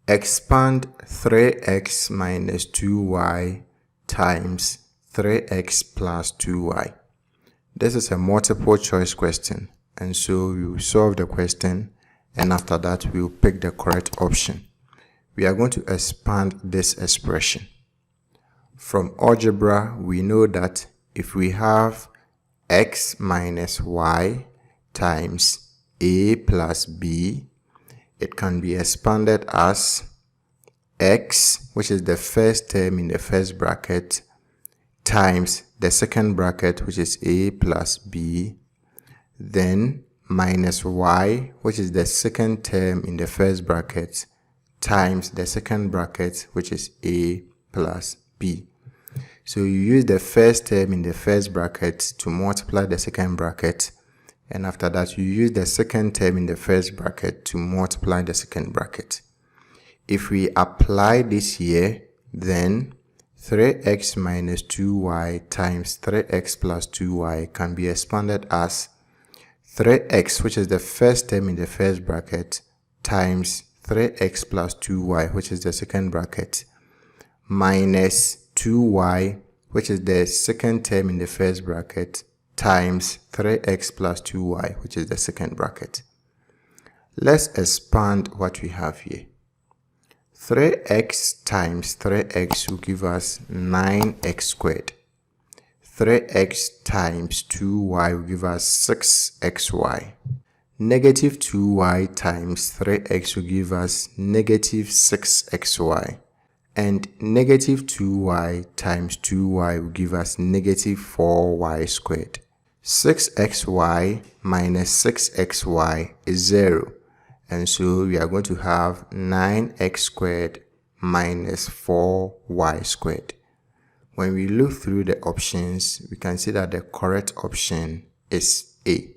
Expand 3x minus 2y times 3x plus 2y. This is a multiple choice question, and so we will solve the question, and after that we will pick the correct option. We are going to expand this expression. From algebra, we know that if we have x minus y times a plus b, it can be expanded as x, which is the first term in the first bracket, times the second bracket, which is a plus b, then minus y, which is the second term in the first bracket, times the second bracket, which is a plus b. So you use the first term in the first bracket to multiply the second bracket, and after that you use the second term in the first bracket to multiply the second bracket. If we apply this here, then 3x minus 2y times 3x plus 2y can be expanded as 3x, which is the first term in the first bracket, times 3x plus 2y, which is the second bracket, minus 2y, which is the second term in the first bracket, times 3x plus 2y, which is the second bracket. Let's expand what we have here. 3x times 3x will give us 9x squared. 3x times 2y will give us 6xy. Negative 2y times 3x will give us negative 6xy. And negative 2y times 2y will give us negative 4y squared. 6xy minus 6xy is 0. And so we are going to have 9x squared minus 4y squared. When we look through the options, we can see that the correct option is A.